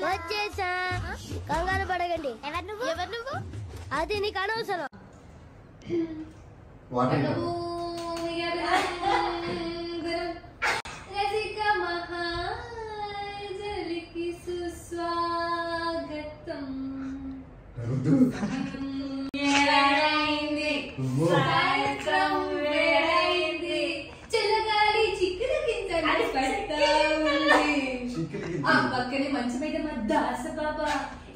వచ్చేసా కంగారు పడకండి. ఎవరు నువ్వు? అది నీకు అనవసరం. సుస్వాగతం సాయంత్రం వేళైంది చిల్లగాలి చిక్కులు గింజలు పడతా ఉంది. ఆ పక్కనే మంచి మీద మా దాస బాబా,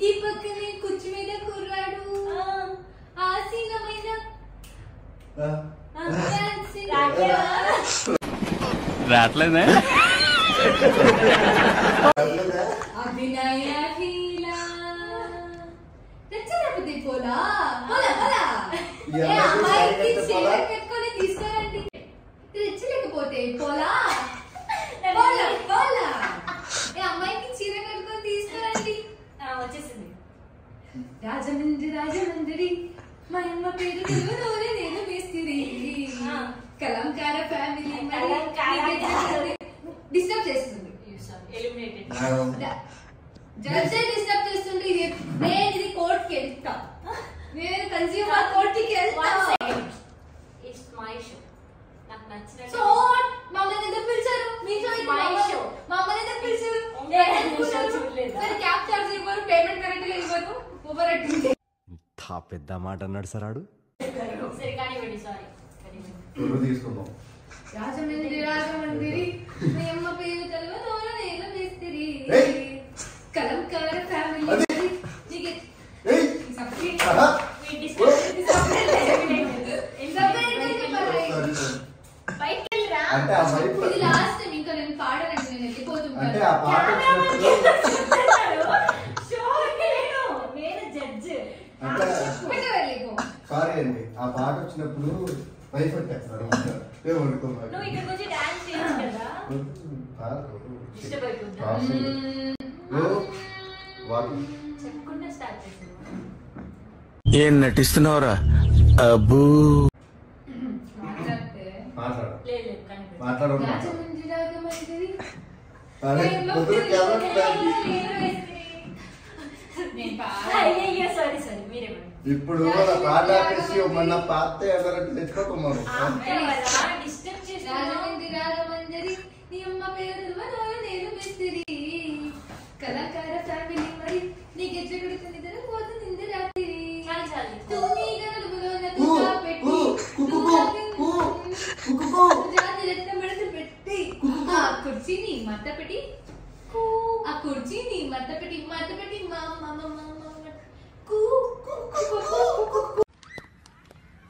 ఈ పక్కనే కుర్చీ మీద కుర్రాడు. ఆసీనమైన రాట్లేదే అభినయ హీలా తెచ్చలేకపోతే పోలా పోలా పోలా అమ్మాయికి చీర కట్టుకొని తీసుకురండి. తెచ్చలేకపోతే పోలా పోలా పోలా అమ్మాయికి చీర కట్టుకొని తీసుకురండి. వచ్చేసింది. రాజమండ్రి రాజమండ్రి మా అమ్మ పేరు తెలుగులోనే నేను మేస్త్రి. కలంకార ఫ్యామిలీ డిస్టర్బ్ చేస్తుంది. జడ్జి డిస్టర్బ్ చేస్తుంటే నేను ఇది కోర్టుకి వెళ్తా. నేను కన్స్యూమర్ కోర్టుకి వెళ్తా. It's my show. నాకు నచ్చిన సో మమ్మల్ని ఎందుకు పిలిచారు? మీ షో మమ్మల్ని ఎందుకు పిలిచారు? సరే క్యాబ్ చార్జ్ ఇవ్వరు, పేమెంట్ కరెక్ట్ గా ఇవ్వరు, ఊబర్ అట్టింది. పెద్ద మాట అన్నాడు సార్ ఆడు. సరే కానివ్వండి. సారీ తీసుకుందాం. రాజమండ్రి రాజమండ్రి మీ అమ్మ పేరు తెలుగులోనే నేను మేస్త్రి. కలంకార ఫ్యామిలీ ఇది లాస్ట్ టైం. ఇంకా నేను పాడనండి, నేను వెళ్ళిపోతున్నాను. సారీ అండి, ఆ పాట వచ్చినప్పుడు భయపడతారు. ఏం నటిస్తున్నావురా? అబ్బూ ఇప్పుడు పాట మొన్న పాత ఎవరంటే తెచ్చుకోకమ్మను. రాజమండ్రి రాజమండ్రి నీ అమ్మ పేరు నేను మేస్త్రి. కళాకార ఫ్యామిలీ మరి నీకు ఎచ్చగడుతుంది పోతుంది రాత్రి. పెట్టి ఆ కుర్చీని మట్ట పెట్టి మట్ట పెట్టి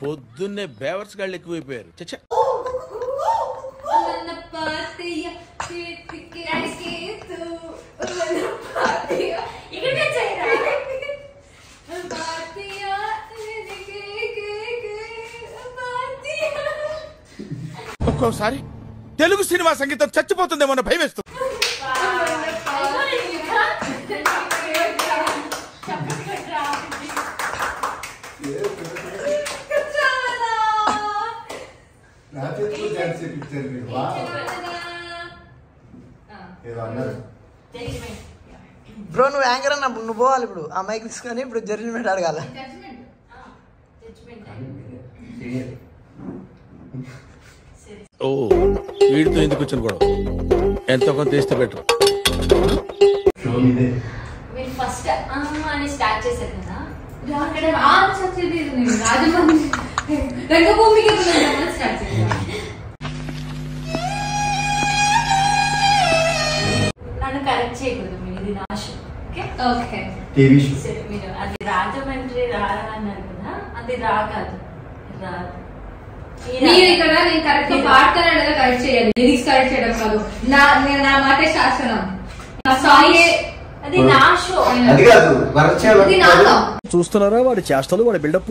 పొద్దున్నే బేవర్స్ గాళ్ళు ఎక్కువైపోయారు. చచ్చా ఒక్కోసారి తెలుగు సినిమా సంగీతం చచ్చిపోతుందేమో భయం వేస్తుంది. బ్రో నువ్వు యాంకర్ అన్న, నువ్వు పోవాలి ఇప్పుడు. ఆ మైక్ తీసుకొని ఇప్పుడు జడ్జిమెంట్ అడగాల. ఓ వీడితో ఎందుకు వచ్చిన కూడా ఎంతో కొంత తీస్తే బెటర్. మీరు ఫస్ట్ అని స్టార్ట్ చేశారు కదా, రాజమండ్రి రంగభూమికి స్టార్ట్ చేశారు. నన్ను కరెక్ట్ చేయకూడదు. మీరు ఇది నా షో. ఓకే సరే, మీరు అది రాజమండ్రి రారా అన్నారు కదా, అది రా కాదు, రాదు. మీరు ఇక్కడ నేను కరెక్ట్ గా పాడతాను కదా, కరెక్ట్ చేయాలి. లిరిక్స్ కరెక్ట్ చేయడం కాదు. నా మాట శాసనం. అది నా షో. చూస్తున్నారా వాడి చేష్టలు, వాడి బిల్డప్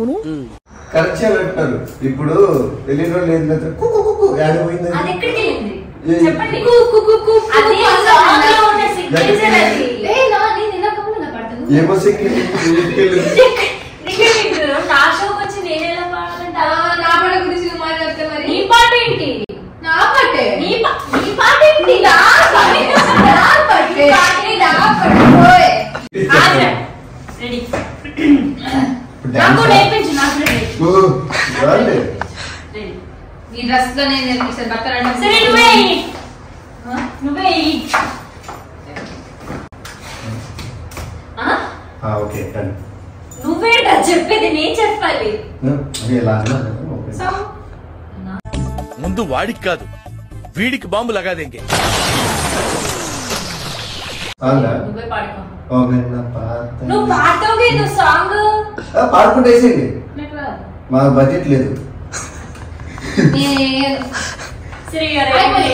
కరెక్ట్ చేయాలంటారు. ఇప్పుడు వెళ్ళిన వాళ్ళు ఏంటంటే అది ఎక్కడికి వెళ్ళింది చెప్పండి. ఏమో నా షోకి వచ్చి నేను ఎలా పాడాలంటే నా పాట గురించి మాట్లాడితే మరి నీ పాట ఏంటి? నా పాటే. నీ పాట ఏంటి? నా పాటే. మనసులో నేను నేర్పిస్తాను బట్టలు సరే నువ్వే ఓకే నువ్వేంటా చెప్పేది నేను చెప్పాలి. ముందు వాడికి కాదు వీడికి బాంబు లగాదేంగే. నువ్వే పాడుకో. నువ్వు పాడతావు నువ్వు సాంగ్ పాడుకుంటే వేసేయండి, మాకు బడ్జెట్ లేదు.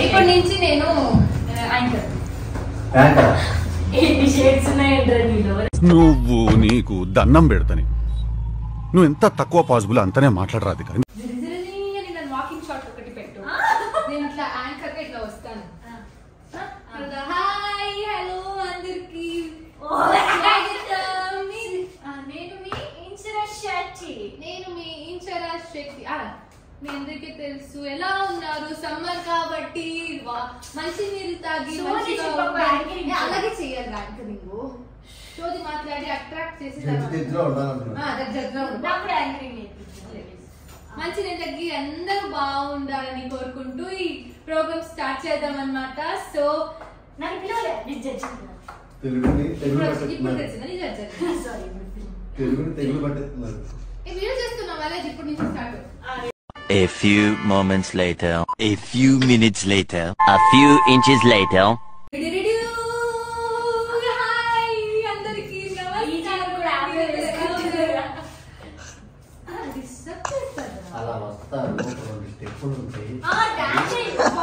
ఇప్పటి నుంచి నేను నువ్వు నీకు దండం పెడతాని. నువ్వు ఎంత తక్కువ పాసిబుల్ అంతనే మాట్లాడరాదు కానీ వాకింగ్ షాట్ ఒకటి పెట్టు. నేను ఇట్లా యాంకర్ గా ఇట్లా వస్తాను. హాయ్ హలో అందరికి, నేను మీ ఇన్షరా శక్తి. మీ అందరికీ తెలుసు ఎలా ఉన్నారు, సమ్మర్ కాబట్టి మంచి నీళ్ళు తాగి అలాగే చెయ్యాలి యాంకరింగ్. చోది మాట్లాడి అట్రాక్ట్ చేసి మంచి నీళ్ళు తగ్గి అందరూ బాగుండాలని కోరుకుంటూ ఈ ప్రోగ్రామ్ స్టార్ట్ చేద్దాం అన్నమాట. సో వీడియో చేస్తున్నాం అలాగే ఇప్పటి నుంచి start. A few moments later, a few minutes later, a few inches later. Hi అందరికి అలా వస్తారు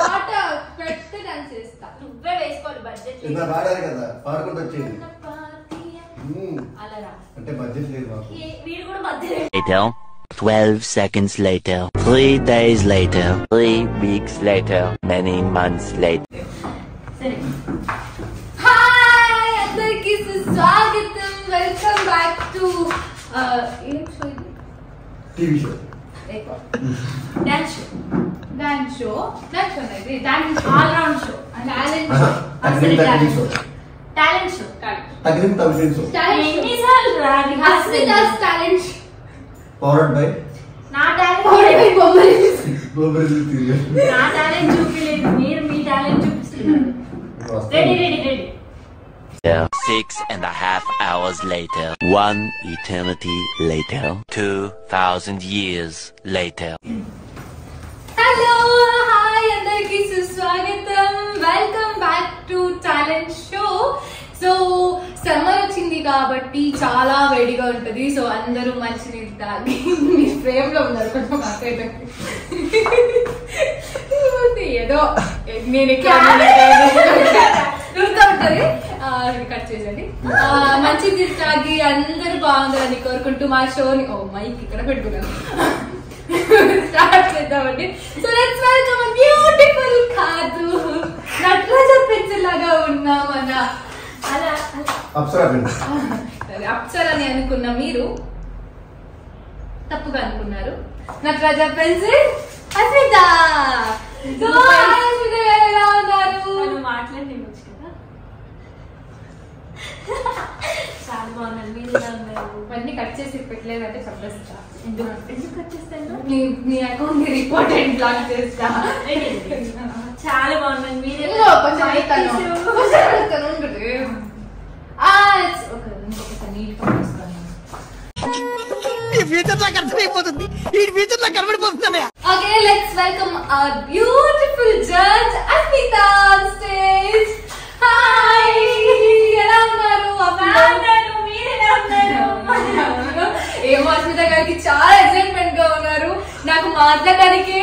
పాట పెడితే డాన్స్ చేస్తా. నువ్వే వేసుకోవాలి బడ్జెట్ ఇంత పాడారు కదా, పాడుకుంటూ వచ్చేది. అలా అంటే బడ్జెట్ లేదు మాకు. వీడు కూడా మధ్య Later, 12 seconds later, 3 days later, 3 weeks later, many months later. Hi అందరికి స్వాగతం, వెల్కమ్ బ్యాక్ టు ఏం షో ఇది? TV show, dance show. Dance show ఇది dance all round show. Talent show, talent show. తగిలిన తమిళ షో, ఎన్నిసార్లు టాలెంట్ షో పవర్డ్ బై నా talent నా టాలెంట్ చూపిలేదు, మీరు మీ టాలెంట్ చూపిస్తున్నారు. Ready 6.5 hours later, 1 eternity later, 2,000 years later. Hello hi అందరికి సుస్వాగతం, welcome back to talent show. So summer వచ్చింది కాబట్టి చాలా వేడిగా ఉంటది. సో అందరూ మంచినీళ్ళు తాగి మీ ఫ్రేమ్ లో ఉన్నారు కొంచెం ఏదో నేను ఉంటది కట్ చేయండి. మంచి నీళ్ళు తాగి అందరూ బాగుండాలని కోరుకుంటూ మా షోని మైక్ ఇక్కడ పెట్టుకున్నాను స్టార్ట్ చేద్దామండి. సో లెట్స్ వెల్కమ్ బ్యూటిఫుల్ కాదు నటరాజ పెంచలాగా ఉన్న మన అప్సర అని అనుకున్న మీరు తప్పుగా అనుకున్నారు. నటరాజ పెన్సిల్ అస్మిత. ఎలా ఉన్నారు? మాట్లాడి కదా చాలా బాగున్నాను. మీరు ఎలా ఉన్నారు? అన్ని కట్ చేసి పెట్టలేదంటే చెప్పేస్తా. ఎందుకు కట్ చేస్తాను? నీ అకౌంట్ ని రిపోర్ట్ అండ్ బ్లాక్ చేస్తా. చాలా బాగున్నాను. మీరు ఇంకొకసారి నీట్ గా ఈ ఫ్యూచర్ నాకు అర్థమైపోతుంది, ఈ ఫ్యూచర్ నాకు కనబడిపోతుంది. Okay let's welcome our beautiful judge Asmita on stage. Hi ఎలా ఉన్నారు? మీరు ఎలా ఉన్నారు? ఏమో అస్మిత గారికి చాలా ఎక్సైట్మెంట్ గా ఉన్నారు. నాకు మాట్లాడడానికే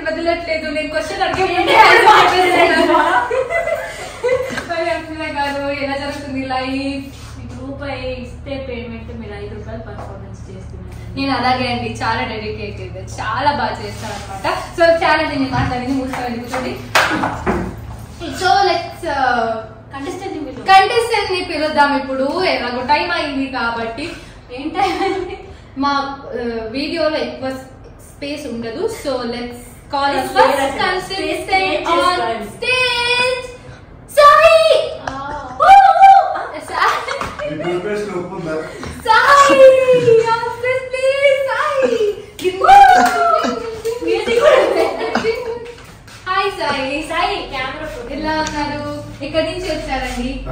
వదలట్లేదు. నేను క్వశ్చన్ అడిగే అస్మిత గారు ఎలా జరుగుతుంది లైఫ్? రూపాయి ఇస్తే పేమెంట్ మీరు 5 రూపాయలు పర్ఫార్మెన్స్ చేస్తున్నారు. నేను అలాగే అండి, చాలా డెడికేటెడ్, చాలా బాగా చేస్తాను అనమాట. సో చాలా నేను మాట్లాడింది మూసుకోవాలి కూర్చోండి. సో లెట్స్ కంటెస్టెంట్ ని పిలుద్దాం. ఇప్పుడు ఎలాగో టైం అయింది కాబట్టి ఏం టైం అయింది? మా వీడియోలో ఎక్కువ స్పేస్ ఉండదు. So let's call first contestant on stage Sai.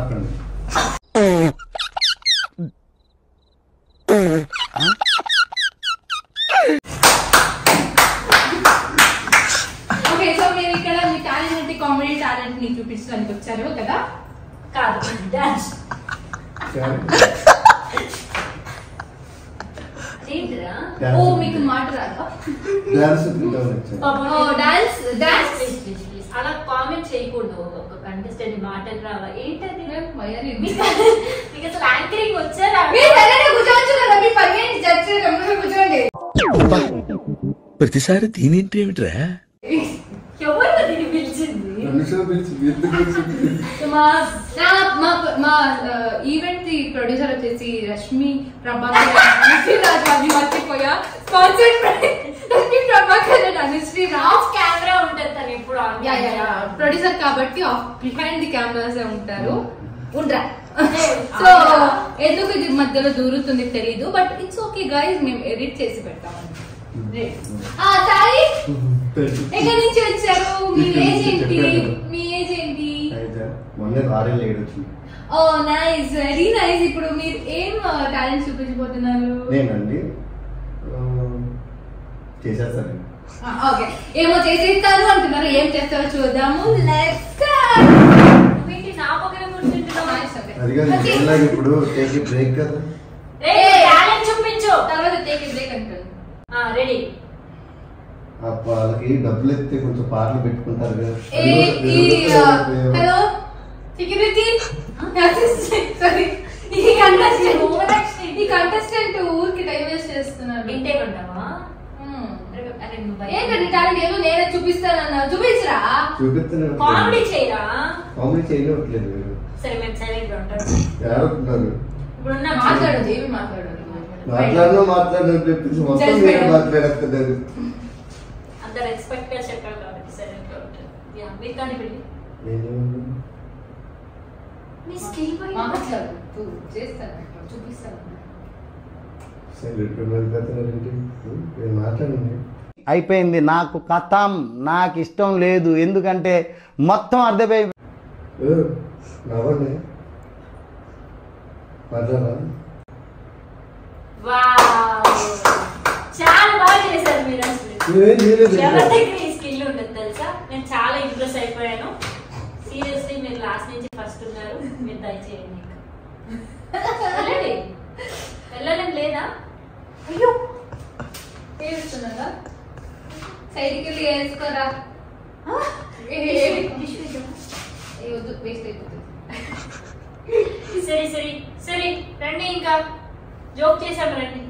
ఆపండి. ఓకే సో మీరు ఇక్కడ మీ టాలెంట్ కామెడీ టాలెంట్ ని చూపించడానికి వచ్చారు కదా? కాదు, డాన్స్. ఏంటిరా? ఓ మీకు మాట రాదా? డాన్స్ డాన్స్ అలా కామెంట్ చేయకూడదు. ఒక కంటెస్టెంట్ మాటలు రావా ఏంటది? మీకు అసలు యాంకరింగ్ వచ్చారా? ప్రతిసారి దీనింటి ఏమిట్రా? ఎవరు దీన్ని పిలిచింది? మా ఈవెంట్ ది ప్రొడ్యూసర్ వచ్చేసి రష్మి ప్రభాకర్ మర్చిపోయా sponsored Rashmi Prabhakar and Anusri Raj. Camera ఉంటుంది తను ఎప్పుడు ప్రొడ్యూసర్ కాబట్టి బిహైండ్ ది కెమెరాస్ ఉంటారు. ఉండరా సో ఎందుకు ఇది మధ్యలో దూరుతుంది తెలీదు, బట్ ఇట్స్ ఓకే గైస్, మేము ఎడిట్ చేసి పెడతామండి. ఎక్కడి నుంచి వచ్చారు? మీ ఏజ్ ఏంటి? మీ ఏజ్ ఏంటి? ఓ నైస్, వెరీ నైస్. ఇప్పుడు మీరు ఏం టాలెంట్ చూపించబోతున్నారు? నేనండి చేసేస్తాను. ఓకే, ఏమో చేసేస్తారు అంటున్నారు. ఏం చేస్తారో చూద్దాము. Let's go. నా పక్కన కూర్చుంటున్నావు. ఇప్పుడు టేక్ బ్రేక్ కదా, టాలెంట్ చూపించు. తర్వాత టేక్ బ్రేక్ అంటారు. రెడీ. వాళ్ళకి డబ్బులు ఎత్తే కొంచెం పాటలు పెట్టుకుంటారు కదా. హలో సెక్యూరిటీ, సారీ ఈ కంటెస్టెంట్ ఊరికి టైం వేస్ట్ చేస్తున్నారు. ఇంటే కొంటావా? ఏంటండి టాలెంట్? ఏదో నేనే చూపిస్తానన్నా, చూపించరా? చూపిస్తున్నాను. కామెడీ చేయరా? కామెడీ చేయట్లేదు మీరు. సరే మేము సైలెంట్ గా ఉంటాం. ఎవరున్నారు? ఇప్పుడు మాట్లాడదు, ఏమి మాట్లాడదు. మాట్లాడుతున్నారు అంత రెస్పెక్ట్ గా చెప్పారు కాబట్టి సైలెంట్ గా ఉంటారు. మీరు కానీ పెళ్ళి మీ స్కిల్ మాట్లాడు, చేస్తాను, చూపిస్తాను. మాట్లాడండి. అయిపోయింది, నాకు కథం, నాకు ఇష్టం లేదు. ఎందుకంటే మొత్తం అర్థమై చాలా బాగా చేశారు మీరు. అసలు ఎవరి దగ్గర ఈ స్కిల్ ఉండదు తెలుసా? నేను చాలా ఇంప్రెస్ అయిపోయాను. సీరియస్లీ మీరు లాస్ట్ నుంచి ఫస్ట్ ఉన్నారు. మీరు దయచేయండి. వెళ్ళలేం లేదా? అయ్యో ఏడుస్తున్నారా? సైడ్కి వెళ్ళి వేసుకోరా. వేస్ట్ అయిపోతుంది. సరే సరే సరే రండి, ఇంకా జోక్ చేసాము రండి.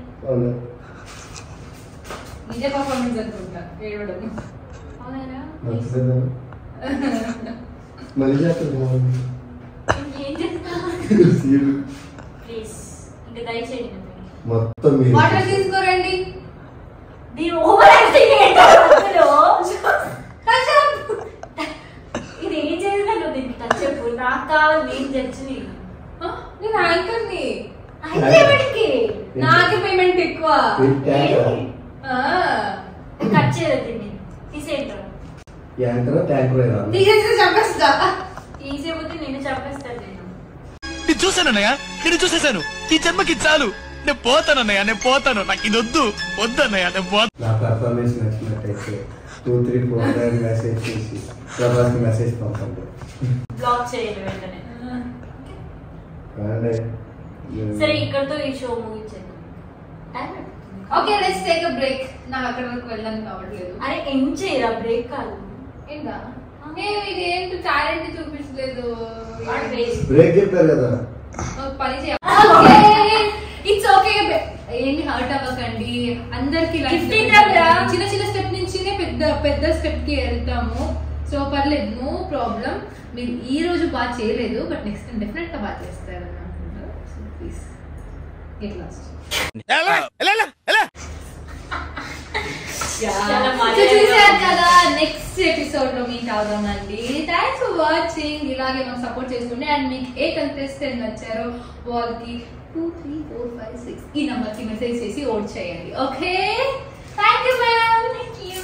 నిజ పర్ఫార్మెన్స్ అనుకుంటా ఏడవడం. ఏం చేస్తా ప్లీజ్, ఇంకా దయచేయండి. మొత్తం వాటర్ తీసుకోరండి. దీని ఓవర్ యాక్టింగ్ ఏంటో ఇది ఏం చేసినా నువ్వు దీనికి టచ్ చెప్పు. నాకు కావాలి, నేను జడ్జిని. నేను యాంకర్ ని. నాకే పేమెంట్ ఎక్కువ. కట్ చేయదు దీన్ని, తీసేయండి. తీసేసి చంపేస్తా. తీసేపోతే నేను చంపేస్తాను. నేను చూసానన్నయ్య, నేను చూసేసాను. ఈ జన్మకి చాలు, నేను పోతానన్నయ్య, నేను పోతాను. నాకు ఇది వద్దు, వద్దన్నయ్య, నేను పోతాను. నా పర్ఫార్మెన్స్ నచ్చినట్టయితే 2, 3, 4 మెసేజ్ చేసి ప్రభాస్కి మెసేజ్ పంపండి. బ్లాక్ చేయాలి వెంటనే. సరే ఇక్కడతో ఈ షో ముగించేద్దాం. Okay let's take a break. నాకు అక్కడ వరకు వెళ్ళడానికి కావట్లేదు. అరే ఏం చేయరా? బ్రేక్ కాదు ఏంటా? ఇది ఏంటి టాలెంట్ చూపించలేదు. బ్రేక్ చెప్పారు కదా, పని చేయాలి. ఇట్స్ ఓకే, ఏంటి హర్ట్ అవ్వకండి. అందరికి చిన్న చిన్న స్టెప్ నుంచి పెద్ద స్టెప్ కి వెళ్తాము. సో పర్లేదు, నో ప్రాబ్లం. మీరు ఈ రోజు బాగా చేయలేదు, బట్ నెక్స్ట్ టైం డెఫినెట్ గా బాగా చేస్తారు అనుకుంటా. So please get lost. చూసారు కదా, నెక్స్ట్ ఎపిసోడ్ లో మీట్ అవుదామండి. Thanks for watching. ఇలాగే మాకు సపోర్ట్ చేస్తుండే. అండ్ మీకు ఏ కంటెస్టెంట్ నచ్చారో వాళ్ళకి 2, 3, 4, 5, 6 ఈ నంబర్ కి మెసేజ్ చేసి ఓట్ చేయండి. Okay, thank you ma'am. Thank you.